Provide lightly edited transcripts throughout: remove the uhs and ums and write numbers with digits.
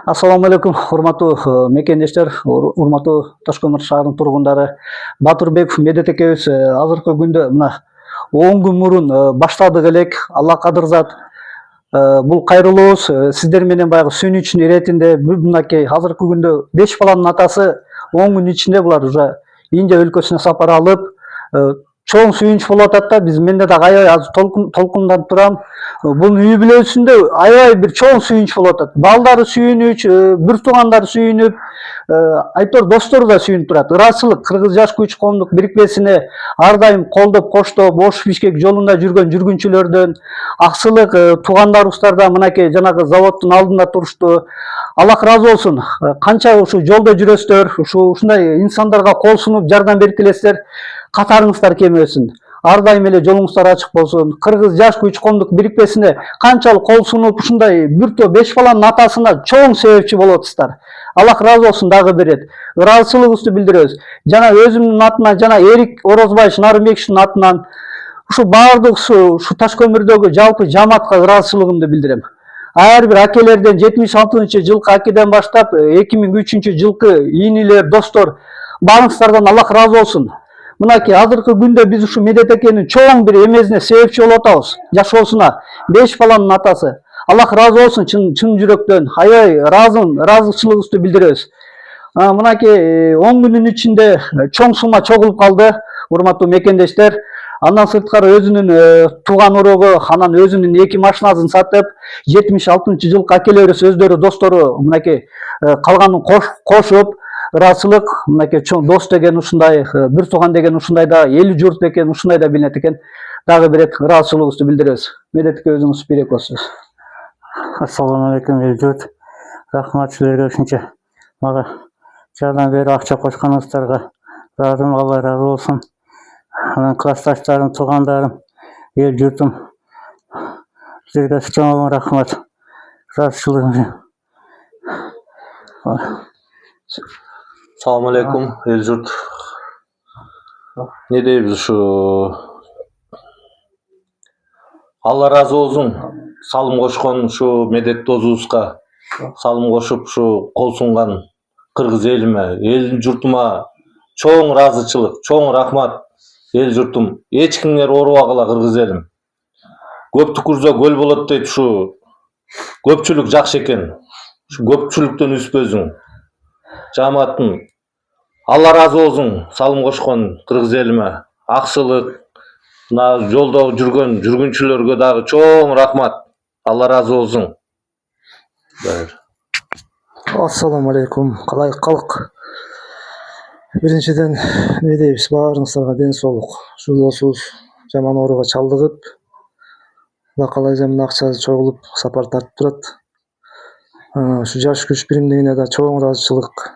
Assalamu alaikum, урматтуу мекендештер, урматтуу Ташкөмүр шаарынын тургундары. Батырбеков Медет экебиз азыркы күндө мына 10 күн мурун баштадык элек. Алла кадырзат. Бул кайрылуубуз сиздер менен баягы сүйүнүчтүн иретинде мынакей азыркы күндө 5 баланын атасы 10 күн ичинде булар уже Индия өлкөсүнө сапар алып, чоң сүйүнүч болуп атат да. Биз менде дагы аябай азыр толкунданып турам. Бул үй бүлөсүндө аябай бир чоң сүйүнүч болуп атат. Балдары сүйүнүч, бир туугандары сүйүнүп, айтор достору да сүйүнүп турат. Ыраазычылык Кыргыз жаш күч коомдук бирикмесине ар дайым колдоп, коштоп, Ош Бишкек жолунда жүргөн жүргүнчүлөрдөн, аксылык туугандарыбыздар да мынакей жанагы заводдун алдында турушту. Аллах ыраазы болсун. Канча ушу жолдо жүрөсүздөр, ушундай инсандарга кол сунуп жардам берип келесиздер, катарыңыздар кемебесин. Ар дайым эле жолуңуздар ачык болсун. Кыргыз жаш күч коомдук бирикмесине канчалык кол сунуп ушундай бир топ 5 баланын атасына чоң себепчи болуп атасыздар. Аллах ыраазы болсун дагы бир ирет. Ыраазычылыгыбызды билдиребиз. Жана өзүмдүн атынан, жана Эрик Орозбаевич Нарымбековичтин атынан ушу баардык ушу Ташкөмүрдөгү жалпы жамаатка ыраазычылыгымды билдирем. Ар бир акелерден 76-жылкы акеден баштап 2003-жылкы ийнилер, достор, баарыңыздардан Аллах ыраазы болсун. Мынакей азыркы күндө биз ушу Медет экенин чоң бир эмесине себепчи болуп атабыз. Жашоосуна 5 баланын атасы. Аллах ыраазы болсун чын жүрөктөн. Аябай ыраазычылыгыбызды билдиребиз. Мынакей 10 күнүн ичинде чоң сумма чогулуп калды, урматтуу мекендештер. Андан сырткары өзүнүн тууган уругу, анан өзүнүн 2 машинасын сатып, 76-жылкы акелерибиз өздөрү достору мынакей калганын кошуп, ыраазычылык мынакей чоң дос деген ушундай, бир тууган деген ушундай да, эл журт экен ушундай да билинет экен. Дагы бир эт ыраазычылыгыбызды билдиребиз. Медет эке өзүңүз бирек болсоңуз. Ассаламу алейкум эл журт. Рахмат силерге ушунча мага жардам берип акча кошконуңуздарга ыраазымын, Алла ыраазы болсун. Анан классташтарым, туугандарым, эл журтум, силерге чоң рахмат. Ыраазычылыгым. Салам алейкум эл журт. Не дейбиз ушу Алла ыраазы болсун. Салым кошкон ушу Медет досубузга салым кошуп ушу кол сунган кыргыз элиме, эл журтума чоң ыраазычылык, чоң рахмат. Эл журтум, эч кимдер оорубагыла кыргыз элим. Көптү күрсө көл болот дейт, ушу көпчүлүк жакшы экен. Ушу көпчүлүктөн үспөсүң. Жамааттын Алла ыраазы болсун, салым кошкон кыргыз элиме, аксылык мына жолдо жүргөн жүргүнчүлөргө дагы чоң рахмат. Алла ыраазы болсун. Ассаламу алейкум, калай калк. Биринчиден эмне дейбиз, баарыңыздарга ден соолук. Ушул досубуз жаман ооруга чалдыгып, Алла кааласа мына акчасы чогулуп сапар тартып турат. Ушу жаш күч биримдигине да чоң ыраазычылык.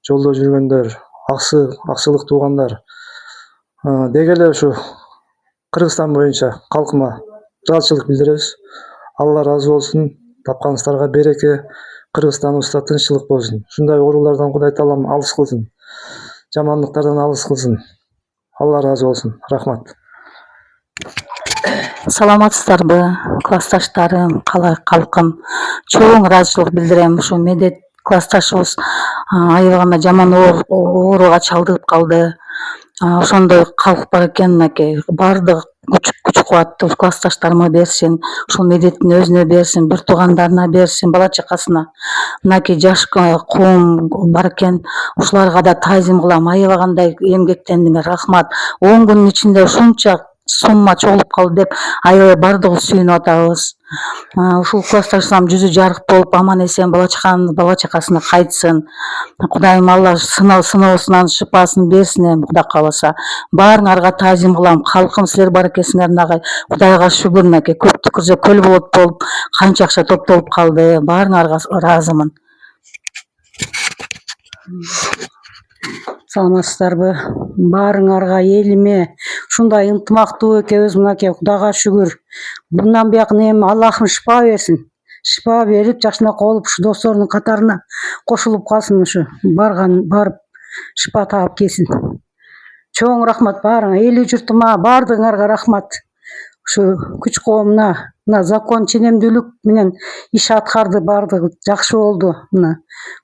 Жолдо жүргөндөр, аксылык туугандар, деги эле ушу Кыргызстан боюнча калкыма ыраазычылык билдиребиз. Алла ыраазы болсун, тапканыңыздарга береке, Кыргызстаныбызда тынччылык болсун. Ушундай оорулардан Кудай Таалам алыс кылсын. Жамандыктардан алыс кылсын. Алла ыраазы болсун. Рахмат. Саламатсыздарбы, классташтарым, калай калкым. Чоң ыраазычылык билдирем. Ушу Медет классташыбыз аябаганда жаман ооруга чалдыгып калды. Ошондой калкып бар экен, мынакей баардык күч кубатты классташтарыма берсин, ушул Медеттин өзүнө берсин, бир туугандарына берсин, бала чакасына. Мынакей жаш коом бар экен, ушуларга да таазим кылам. Аябагандай эмгектендиңер, рахмат. 10 күнүн ичинде ушунча сумма чогулуп калды деп аябай баардыгыбыз сүйүнүп атабыз. Ушул классташым жүзү жарык болуп аман эсен бала чакасына кайтсын. Кудайым Алла сыноосунан шыпасын берсин эми Кудай кааласа. Баарыңарга таазим кылам. Калкым силер бар экенсиңер, мынагай Кудайга шүгүр, мынакей көптү көрсө көл болуп канча акча топтолуп калды. Баарыңарга ыраазымын. Саламатсыздарбы? Баарыңарга элиме ушундай ынтымактуу экебиз, мынакей Кудайга шүгүр. Bundan buyakın hem Allah'ım şifa versin. Şifa verip жакшынакы болуп şu досторунун катарына кошулуп калсын, ушу барып шифа таап келсин. Чоң рахмат баарыңа, эли журтума, баардыгыңарга рахмат. ушу күч коомуна мына закон ченемдүүлүк менен иш аткарды, баардыгы жакшы болду. Мына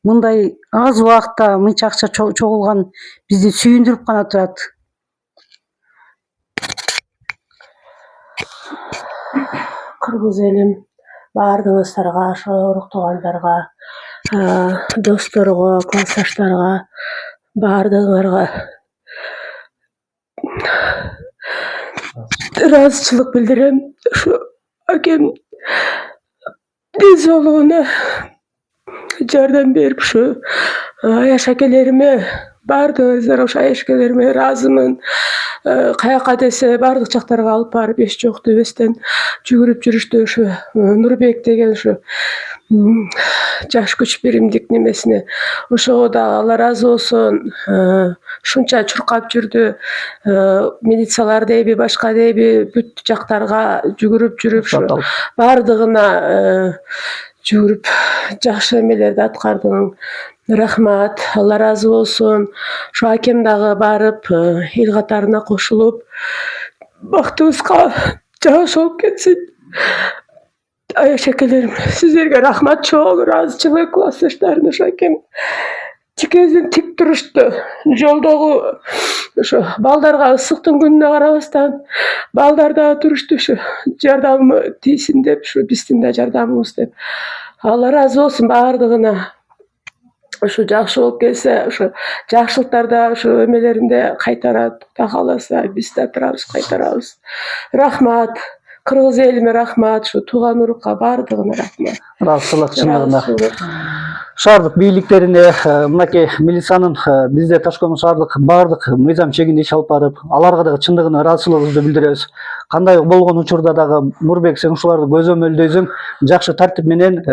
мындай аз убакытта мынча акча чогулган бизди сүйүндүрүп гана турат. Кыргыз элим баардыгыңыздарга, ошо урук туугандарга, досторго, классташтарга, баардыгыңарга ыраазычылык билдирем. Ушу акем ден соолугуна жардам берип, ушу Аяш акелериме, баардыгыңыздар ошо Аяш акелериме ыраазымын. Каяка десе баардык жактарга алып барып, эч жок дебестен жүгүрүп жүрүштү. Ушу Нурбек деген ушу жаш күч биримдик немесине, ошого дагы Алла ыраазы болсун, ушунча чуркап жүрдү. Милициялар дейби, башка дейби, бүт жактарга жүгүрүп жүрүп, ушу баардыгына жүгүрүп жакшы эмелерди аткардың. Рахмат, Алла ыраазы болсун. Ошо акем дагы барып, эл катарына кошулуп, бактыбызга жагыш болуп кетсин. Аяш акелерим, сиздерге рахмат, чоң ыраазычылык. Классташтарым ошо акем тикезин тик турушту. Жолдогу ошо балдарга ысыктын күнүнө карабастан балдар дагы турушту, ушу жардамы тийсин деп, ушу биздин да жардамыбыз деп. Алла ыраазы болсун баардыгына. Ушу жакшы болуп келсе, ушу жакшылыктарда ушу эмелеринде кайтарат. Кудай кааласа, биз да турабыз, кайтарабыз. Рахмат. Кыргыз элиме рахмат, ушу тууган урукка баардыгына рахмат. ыраазычылык чындыгында. Шаардык бийликтерине, мынакей милициянын бизде Ташкент шаардык баардык мыйзам чегинде иш алып барып, аларга дагы чындыгында ыраазычылыгыбызды билдиребиз. Кандай болгон учурда дагы Нурбек, сен ушуларды көзөмөлдөйсүң, жакшы тартип менен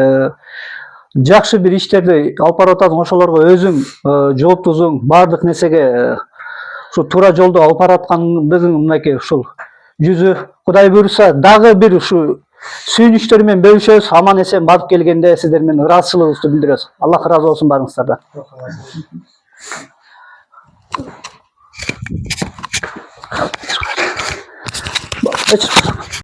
жакшы бир иштерди алып барып атасың, ошолорго өзүң жооптусуң, баардык нерсеге ушу туура жолдо алып бараткандыгың мынакей ушул жүзү. Кудай буйруса дагы бир ушу сүйүнүчтөр менен бөлүшөбүз. Аман эсен барып келгенде сиздер менен ыраазычылыгыбызды билдиребиз. Аллах ыраазы болсун баарыңыздардан.